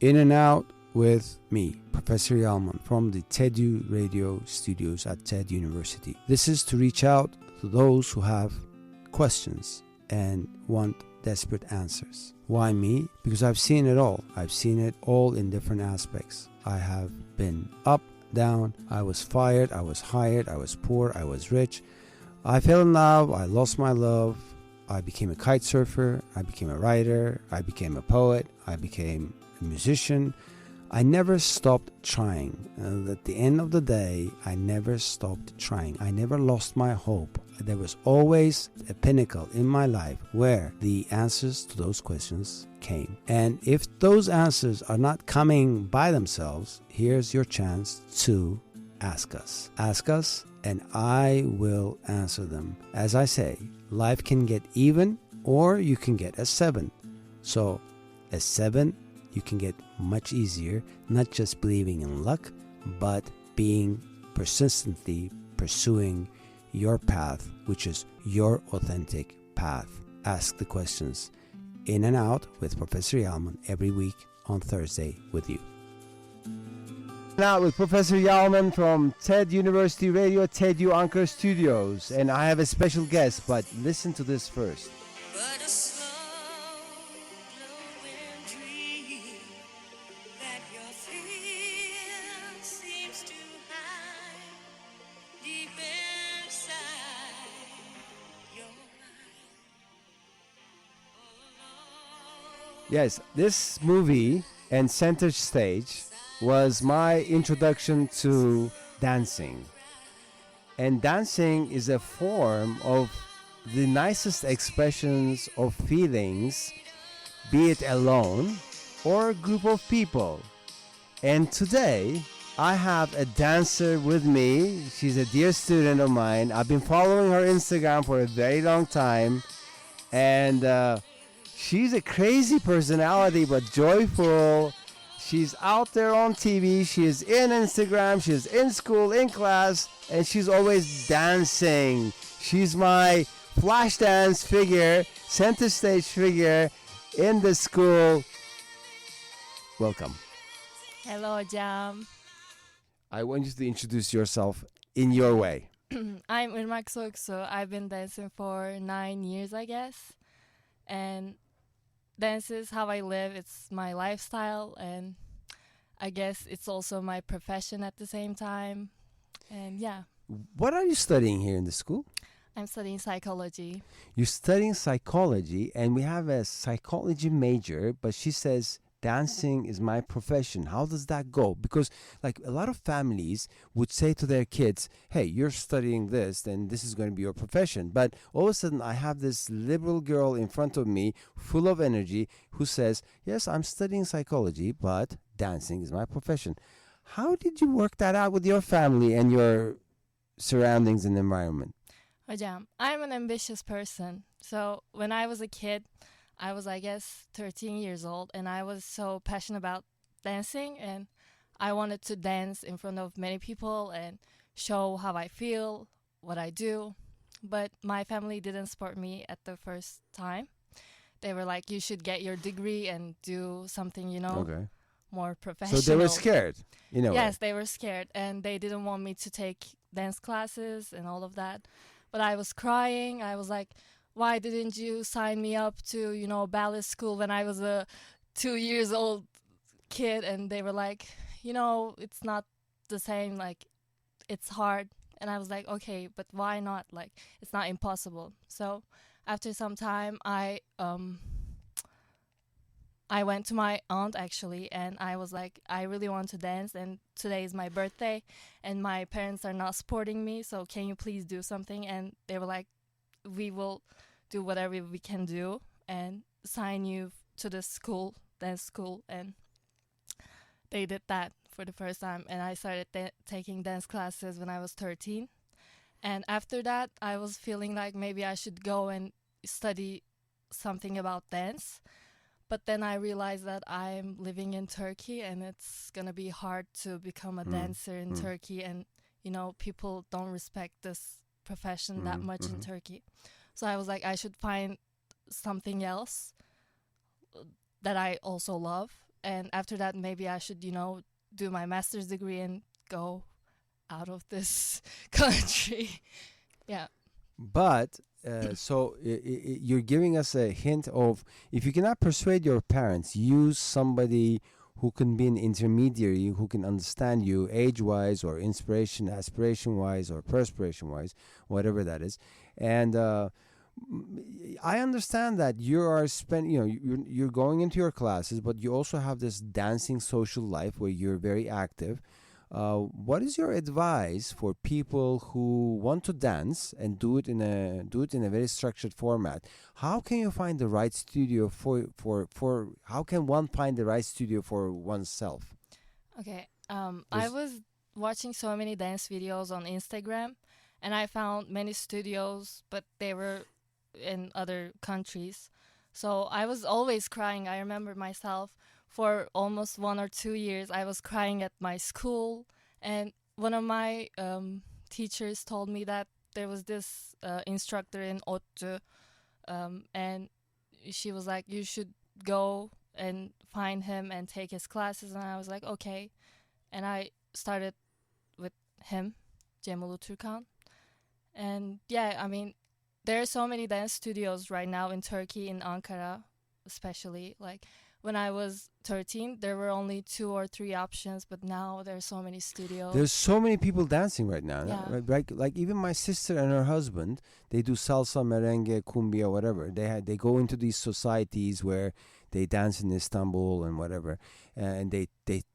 In and Out with me, Professor Yalman, from the TEDU radio studios at TED University. This is to reach out to those who have questions and want desperate answers. Why me? Because I've seen it all. I've seen it all in different aspects. I have been up, down, I was fired, I was hired, I was poor, I was rich. I fell in love, I lost my love, I became a kite surfer, I became a writer, I became a poet, I became a musician. I never stopped trying. At the end of the day, I never stopped trying. I never lost my hope. There was always a pinnacle in my life where the answers to those questions came. And if those answers are not coming by themselves, here's your chance to ask us. Ask us and I will answer them. As I say, life can get even or you can get a 7. So a 7 you can get much easier, not just believing in luck, but being persistently pursuing your path, which is your authentic path. Ask the questions. In and Out with Professor Yalman every week on Thursday with you. Now with Professor Yalman from TED University Radio, TEDU Ankara Studios. And I have a special guest, but listen to this first. But a slow glowing dream that your thrill seems to hide deep inside your mind. Yes, this movie and Center Stage was my introduction to dancing. And dancing is a form of the nicest expressions of feelings, be it alone or a group of people. And today, I have a dancer with me. She's a dear student of mine. I've been following her Instagram for a very long time. And she's a crazy personality, but joyful. She's out there on TV. She is in Instagram. She's in school, in class, and she's always dancing. She's my flash dance figure, center stage figure in the school. Welcome. Hello, Jam. I want you to introduce yourself in your way. I'm Irmak Soyksu. I've been dancing for 9 years, I guess. And dance is how I live. It's my lifestyle, and I guess it's also my profession at the same time. And yeah, What are you studying here in the school? I'm studying psychology. You're studying psychology, and we have a psychology major, but she says dancing is my profession. How does that go? Because like a lot of families would say to their kids, hey, you're studying this, then this is going to be your profession. But all of a sudden I have this liberal girl in front of me full of energy who says, yes, I'm studying psychology, but dancing is my profession. How did you work that out with your family and your surroundings and environment? Hocam, I'm an ambitious person. So when I was a kid, I was, I guess, 13 years old, and I was so passionate about dancing, and I wanted to dance in front of many people and show how I feel, what I do. But my family didn't support me at the first time. They were like, you should get your degree and do something, Okay. more professional. So they were scared, in a way. Yes, they were scared, and they didn't want me to take dance classes and all of that. But I was crying. I was like, why didn't you sign me up to, ballet school when I was a 2 years old kid? And they were like, it's not the same. Like, it's hard. And I was like, okay, but why not? Like, it's not impossible. So after some time, I went to my aunt, actually, and I was like, I really want to dance, and today is my birthday, and my parents are not supporting me, so can you please do something? And they were like, we will do whatever we can do and sign you to the school, dance school. And they did that for the first time, and I started taking dance classes when I was 13. And after that, I was feeling like maybe I should go and study something about dance. But then I realized that I'm living in Turkey, and it's going to be hard to become a dancer in Turkey. And, people don't respect this profession that much in Turkey. So I was like, I should find something else that I also love. and after that maybe I should, do my master's degree and go out of this country. Yeah. But so you're giving us a hint of, if you cannot persuade your parents, use somebody who can be an intermediary, who can understand you age-wise or inspiration, aspiration-wise or perspiration-wise, whatever that is. And I understand that you are you're going into your classes, but you also have this dancing social life where you're very active. What is your advice for people who want to dance and do it in a very structured format? How can you find the right studio for how can one find the right studio for oneself? Okay. I was watching so many dance videos on Instagram, and I found many studios, but they were in other countries. So I was always crying. I remember myself for almost 1 or 2 years. I was crying at my school, and one of my teachers told me that there was this instructor in Ottu, and she was like, you should go and find him and take his classes. And I was like, okay. And I started with him, Cemulu Turkan. And yeah, I mean, there are so many dance studios right now in Turkey, in Ankara especially. Like when I was 13, there were only 2 or 3 options, but now there are so many studios. There's so many people dancing right now. Yeah. Like even my sister and her husband, they do salsa, merengue, cumbia, whatever. They go into these societies where they dance in Istanbul and whatever, and they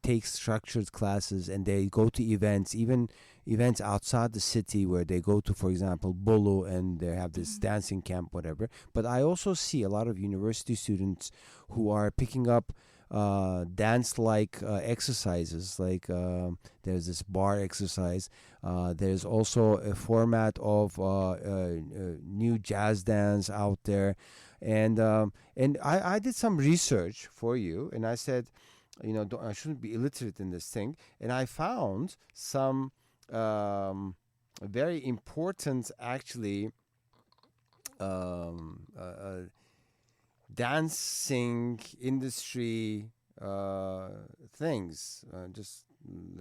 take structured classes, and they go to events, even events outside the city where they go to, for example, Bolu, and they have this dancing camp, whatever. But I also see a lot of university students who are picking up dance-like exercises, like there's this bar exercise. There's also a format of new jazz dance out there, and I did some research for you, and I said, I shouldn't be illiterate in this thing, and I found some very important, actually, dancing industry things. Just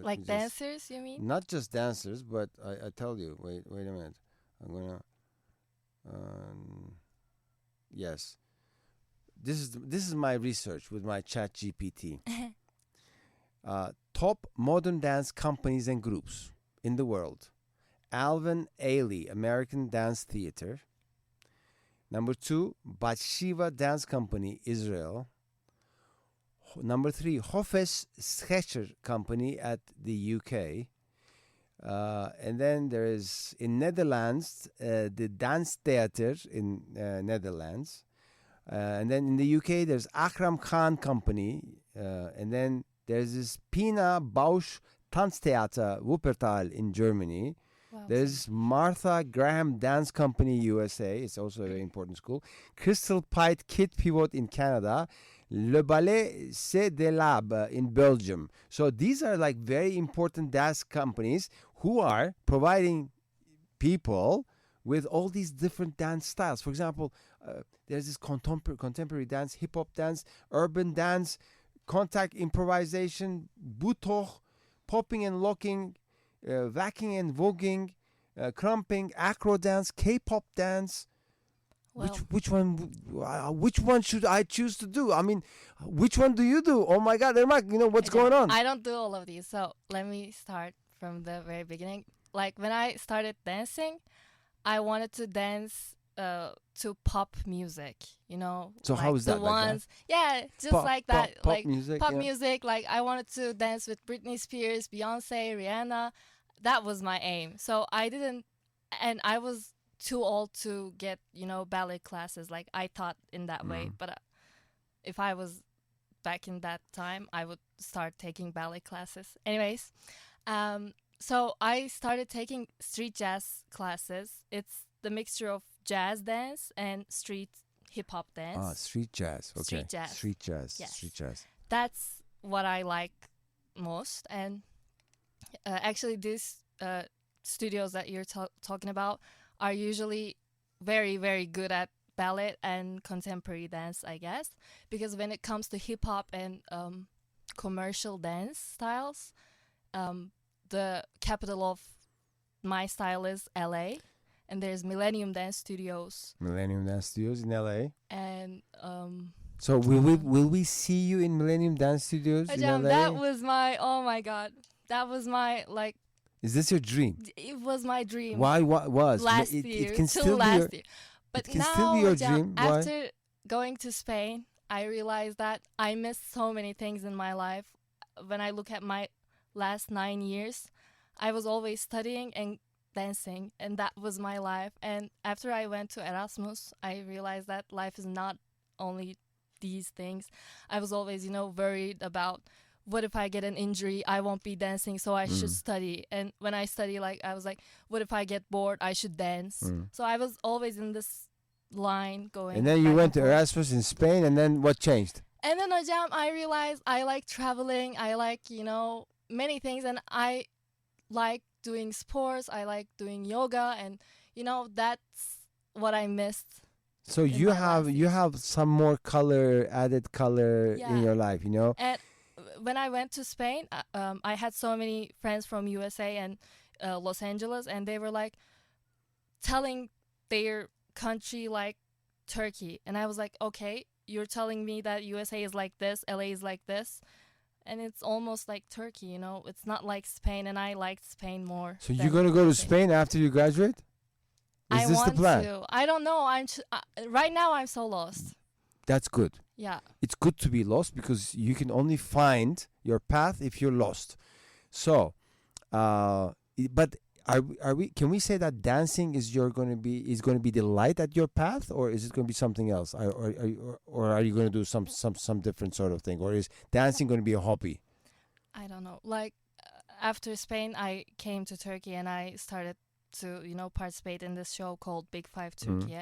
like dancers, you mean? not just dancers, but I tell you. Wait a minute. I'm gonna. Yes, this is my research with my Chat GPT. Top modern dance companies and groups in the world: Alvin Ailey, American Dance Theater. Number 2, Batshiva Dance Company, Israel. Number 3, Hofes Schechter Company at the UK. And then there is in Netherlands, the Dance Theater in Netherlands. And then in the UK, there's Akram Khan Company. And then there's this Pina Bausch Tanztheater Wuppertal in Germany. Wow. There's Martha Graham Dance Company, USA. It's also a very important school. Crystal Pite Kid Pivot in Canada. Le Ballet C'est de Lab in Belgium. So these are like very important dance companies who are providing people with all these different dance styles. For example, there's this contemporary dance, hip-hop dance, urban dance, contact improvisation, butoh, popping and locking, whacking and voguing, crumping, acro dance, K-pop dance. Well, Which one should I choose to do? I mean, which one do you do? Oh my God, Ermak, what's going on? I don't do all of these. So let me start from the very beginning. Like when I started dancing, I wanted to dance to pop music, So like how is the that? Like that? ones, yeah, just Pop- like that, pop like music, pop yeah. music. Like I wanted to dance with Britney Spears, Beyonce, Rihanna. That was my aim. So I didn't, and I was too old to get ballet classes. Like I thought in that way, but if I was back in that time, I would start taking ballet classes. Anyways, so I started taking street jazz classes. It's the mixture of jazz dance and street hip hop dance. Street jazz. Okay. Street jazz. Street jazz. Yes. Street jazz. That's what I like most. And actually, these studios that you're talking about are usually very, very good at ballet and contemporary dance, I guess. Because when it comes to hip hop and commercial dance styles. The capital of my style is LA, and there's Millennium Dance Studios. Millennium Dance Studios in LA. And So will we see you in Millennium Dance Studios in Hocam, LA? that was my, oh my god, that was my, like, Is this your dream? it was my dream. Why? What was? Last it, year, it can till still be your, last year. But can now, still be your Hocam, dream. Why? after going to Spain, I realized that I missed so many things in my life. When I look at my last 9 years, I was always studying and dancing, and that was my life. And after I went to Erasmus, I realized that life is not only these things. I was always, worried about, what if I get an injury? I won't be dancing, so I should study. And when I study, like, I was like, what if I get bored? I should dance. So I was always in this line going. And then you back went and to forth. Erasmus in Spain, and then what changed? And then, Hocam, I realized I like traveling. I like, many things. And I like doing sports. I like doing yoga. And, that's what I missed. So in you my have last you years. have some more added color in Yeah. your life, And when I went to Spain, I had so many friends from USA and Los Angeles, and they were like telling their country like Turkey. And I was like, okay, you're telling me that USA is like this, LA is like this. And it's almost like Turkey, It's not like Spain, and I liked Spain more. So than you're gonna go to USA. Spain after you graduate? Is I this want the plan? to. I don't know. Right now I'm so lost. That's good. Yeah. It's good to be lost because you can only find your path if you're lost. So, but are we? Can we say that dancing is going to be the light at your path, or is it going to be something else? Or are you going to do some different sort of thing, or is dancing going to be a hobby? I don't know. Like after Spain, I came to Turkey and I started to, participate in this show called Big Five Turkey.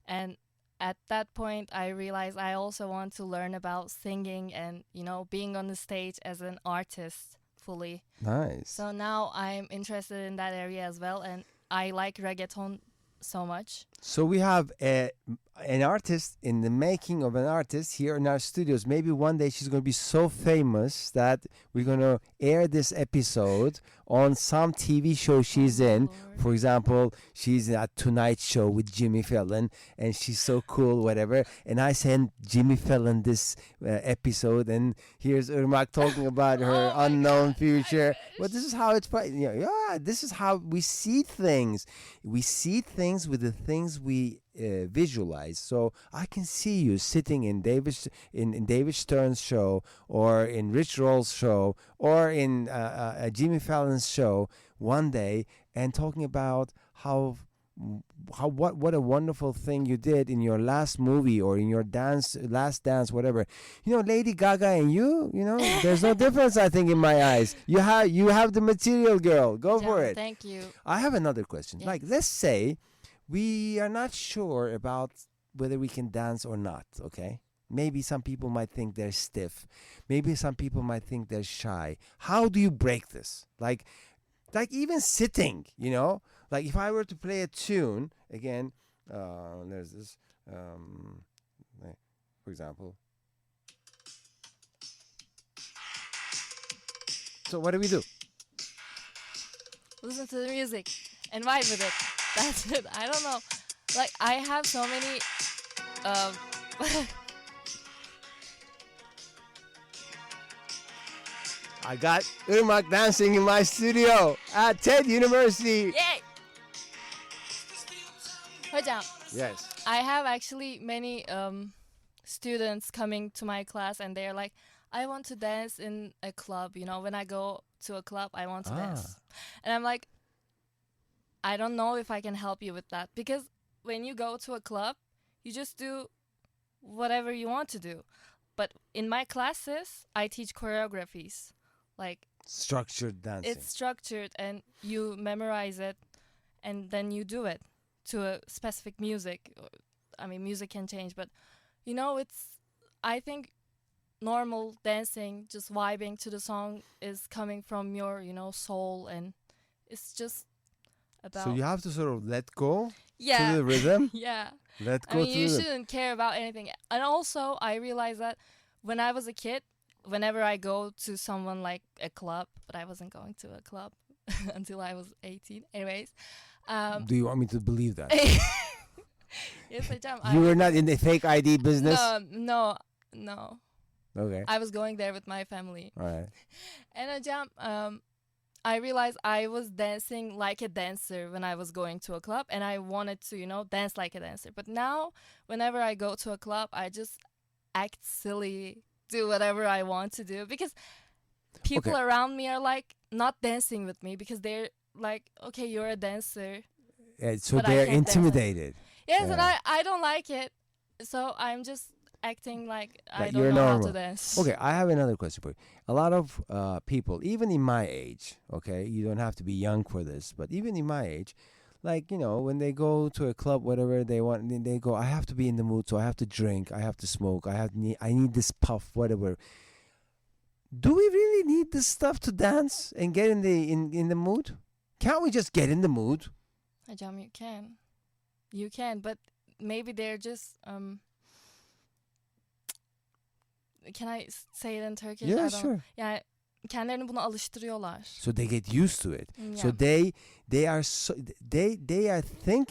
And at that point, I realized I also want to learn about singing and, being on the stage as an artist fully. Nice. So now I'm interested in that area as well. And I like reggaeton so much. So we have an artist in the making of an artist here in our studios. Maybe one day she's going to be so famous that we're going to air this episode on some TV show she's in. Lord. For example, she's at Tonight Show with Jimmy Fallon, and she's so cool, whatever. And I sent Jimmy Fallon this episode, and here's Irmak talking about her Oh my unknown God, future. I But this is how it's, this is how we see things. We see things with the things we visualize. So I can see you sitting in David Stern's show, or in Rich Roll's show, or in Jimmy Fallon's show one day, and talking about what a wonderful thing you did in your last movie or in your last dance, whatever. Lady Gaga and you, there's no difference, I think, in my eyes. You have the material, girl. Go for Yeah, it. Thank you. I have another question. Yeah. Like, let's say we are not sure about whether we can dance or not, okay? Maybe some people might think they're stiff. Maybe some people might think they're shy. How do you break this? Like even sitting, Like if I were to play a tune, again, there's this, for example. So what do we do? Listen to the music and vibe with it. That's it. I don't know. Like I have so many I got Irmak dancing in my studio at TED University. Yay! Hocam, Yes. I have actually many students coming to my class and they're like, I want to dance in a club. When I go to a club, I want to dance. And I'm like, I don't know if I can help you with that. Because when you go to a club, you just do whatever you want to do. But in my classes, I teach choreographies. Like, Structured dancing. it's structured and you memorize it and then you do it to a specific music. I mean, music can change, but I think normal dancing, just vibing to the song is coming from your, soul, and it's just about. So you have to sort of let go yeah. to the rhythm. Yeah. Let I go mean, to you the shouldn't care about anything. And also, I realized that when I was a kid, whenever I go to someone like a club, but I wasn't going to a club until I was 18. Anyways, Do you want me to believe that? yes, hocam. You were not in the fake ID business? No. Okay. I was going there with my family. All right. And hocam, I realized I was dancing like a dancer when I was going to a club, and I wanted to, dance like a dancer. But now, whenever I go to a club, I just act silly, do whatever I want to do, because people Okay. around me are like not dancing with me because they're like, okay, you're a dancer. So But I they're can't dance. intimidated. Yes, and Yeah. I don't like it. So I'm just acting like I That don't you're know how normal. to dance. Okay, I have another question for you. A lot of people, even in my age, okay, you don't have to be young for this, but even in my age, like, when they go to a club, whatever they want, then they go, I have to be in the mood, so I have to drink, I have to smoke, I need this puff, whatever. Do we really need this stuff to dance and get in the mood? Can't we just get in the mood? Hocam, you can, but maybe they're just can I say it in Turkish? Yeah, I don't- sure. Yani kendilerini buna alıştırıyorlar. So they get used to it. So Yeah.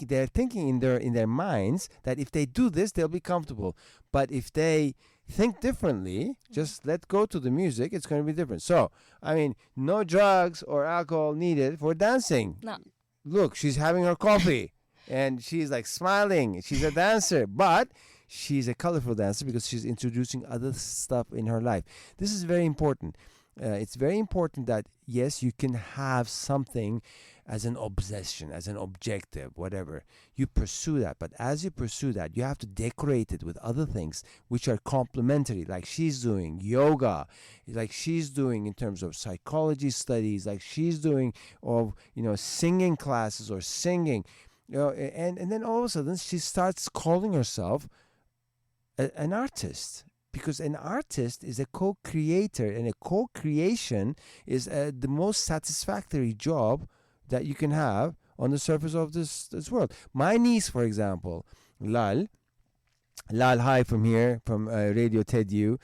they're thinking in their minds that if they do this, they'll be comfortable. But if they think differently, just let go to the music, it's going to be different. So, I mean, no drugs or alcohol needed for dancing. No. Look, she's having her coffee and she's like smiling. She's a dancer, but she's a colorful dancer because she's introducing other stuff in her life. This is very important. It's very important that, yes, you can have something as an obsession, as an objective, whatever. You pursue that. But as you pursue that, you have to decorate it with other things which are complementary, like she's doing yoga, like she's doing in terms of psychology studies, like she's doing of, singing classes or singing. And then all of a sudden she starts calling herself an artist. Because an artist is a co-creator, and a co-creation is the most satisfactory job that you can have on the surface of this world. My niece, for example, Lal, hi from here, from Radio TEDU,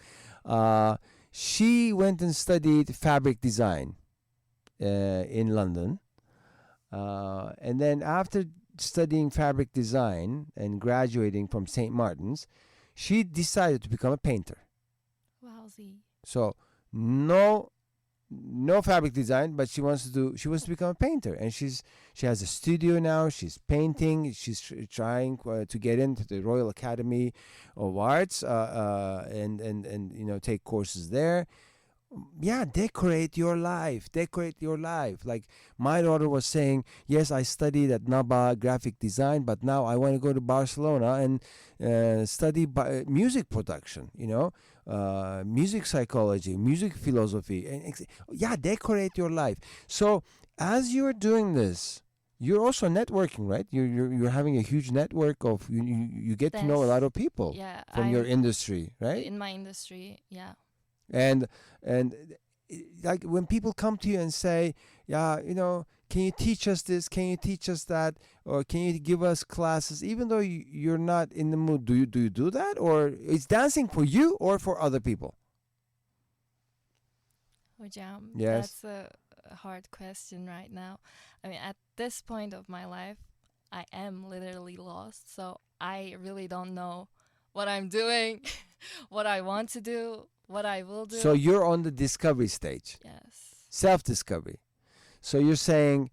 she went and studied fabric design in London. And then after studying fabric design and graduating from St. Martin's, she decided to become a painter. Wowzy. So no fabric design, but she wants to become a painter, and she has a studio now. She's painting. She's trying to get into the Royal Academy of Arts and take courses there. Yeah, decorate your life. Like my daughter was saying, yes, I studied at NABA graphic design, but now I want to go to Barcelona and study music production, music psychology, music philosophy. And decorate your life. So as you're doing this, you're also networking, right? You're having a huge network of, you get to know a lot of people from your industry, right? In my industry, yeah. And like when people come to you and say, can you teach us this? Can you teach us that? Or can you give us classes? Even though you're not in the mood, do you do that? Or is dancing for you or for other people? Hocam, Yes. that's a hard question right now. I mean, at this point of my life, I am literally lost. So I really don't know what I'm doing, what I want to do, what I will do. So you're on the discovery stage. Yes. Self-discovery. So you're saying,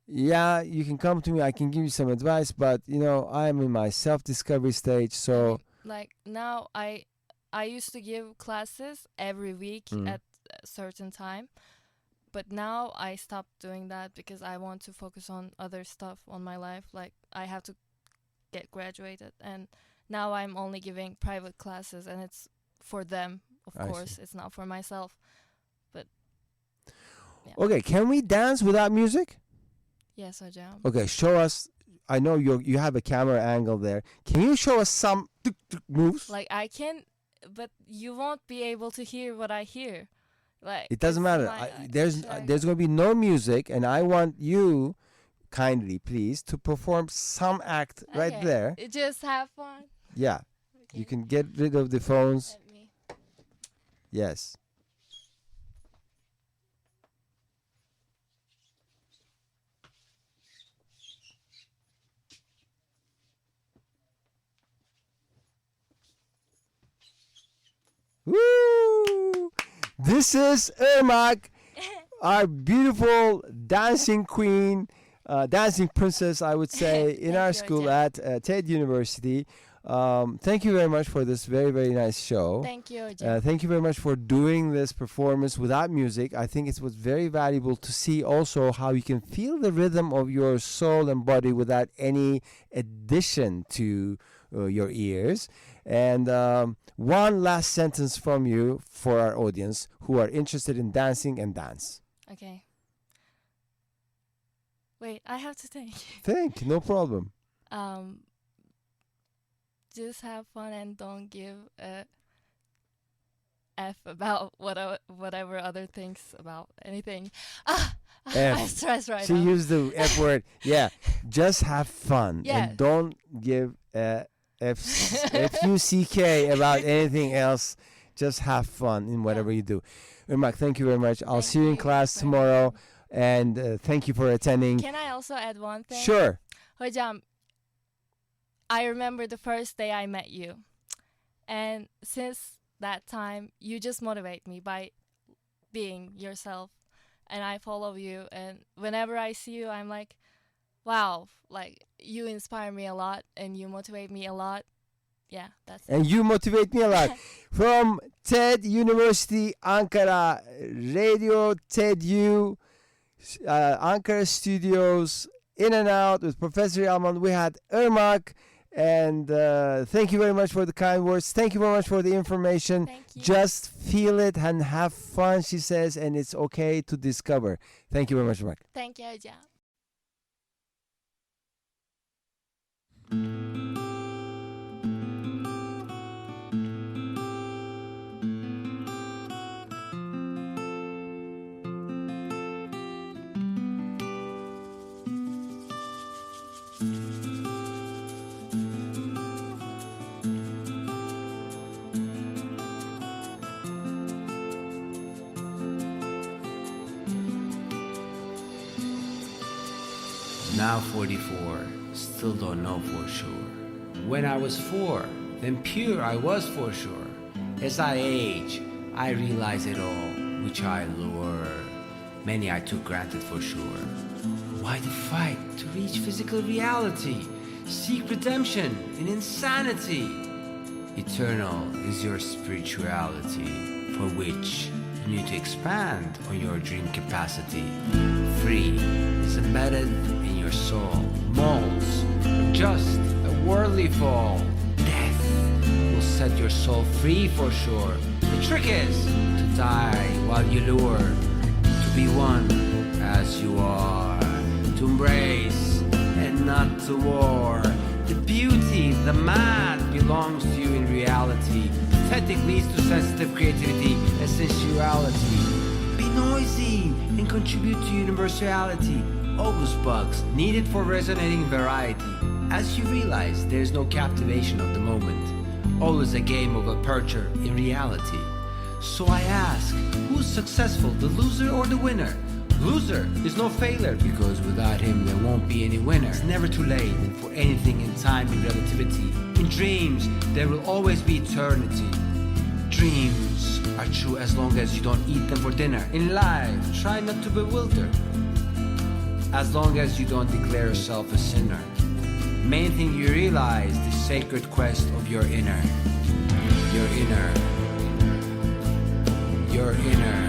yeah, you can come to me, I can give you some advice, but I'm in my self-discovery stage. So Like now I used to give classes every week at a certain time, but now I stopped doing that because I want to focus on other stuff on my life. Like I have to get graduated, and now I'm only giving private classes, and it's for them, of I course. see. It's not for myself. Okay, can we dance without music? Yes, hocam. Okay, show us. I know you have a camera angle there. Can you show us some moves? Like I can, but you won't be able to hear what I hear. Like It doesn't it's matter. my- There's like- going to be no music, and I want you, kindly please, to perform some act right Okay, there. Just have fun. Yeah, Okay. you can get rid of the phones. Let me. Yes. This is Irmak, our beautiful dancing queen, dancing princess, I would say, in Thank our you, school Hocam. at TED University. Thank you very much for this very, very nice show. Thank you, Hocam. Thank you very much for doing this performance without music. I think it was very valuable to see also how you can feel the rhythm of your soul and body without any addition to your ears. And one last sentence from you for our audience who are interested in dancing and dance. Okay. Wait, I have to think. Think, no problem. Just have fun and don't give a F about whatever other thinks about anything. I'm F. stressed right She now. used the F word. Yeah, just have fun Yeah. and don't give a F-U-C-K about anything else. Just have fun in whatever you do. Irmak, thank you very much. I'll Thank see you in you class very tomorrow. And thank you for attending. Can I also add one thing? Sure. Hocam, I remember the first day I met you. And since that time, you just motivate me by being yourself. And I follow you. And whenever I see you, I'm like, wow, like you inspire me a lot and you motivate me a lot. Yeah, that's it. And you motivate me a lot. From TED University, Ankara, Radio TEDU, Ankara Studios, In and Out with Professor Yalman. We had Irmak. And thank you very much for the kind words. Thank you very much for the information. Thank you. Just feel it and have fun, she says, and it's okay to discover. Thank you very much, Irmak. Thank you, Hocam. Now 44, still don't know for sure. When I was 4, then pure I was for sure. As I age, I realize it all, which I lure. Many I took granted for sure. Why the fight to reach physical reality? Seek redemption in insanity. Eternal is your spirituality, for which you need to expand on your dream capacity. Free is embedded in your soul. Molds are just a worldly fall. Death will set your soul free for sure. The trick is to die while you lure. To be one as you are. To embrace and not to war. The beauty, the mad belongs to you in reality. Aesthetic leads to sensitive creativity and sensuality. Be noisy and contribute to universality. August bugs needed for resonating variety. As you realize, there is no captivation of the moment. All is a game of aperture in reality. So I ask, who's successful, the loser or the winner? Loser is no failure, because without him there won't be any winner. It's never too late for anything in time and relativity. In dreams, there will always be eternity. Dreams are true as long as you don't eat them for dinner. In life, try not to bewilder, as long as you don't declare yourself a sinner. Main thing you realize, the sacred quest of your inner. Your inner. Your inner.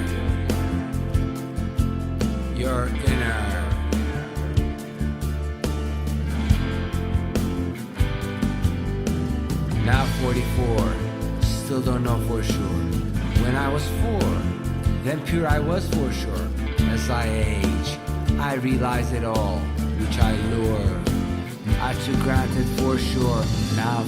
Your inner. Now 44, still don't know for sure. When I was 4, then pure I was for sure. As I age, I realize it all, which I lure. I took granted for sure. Now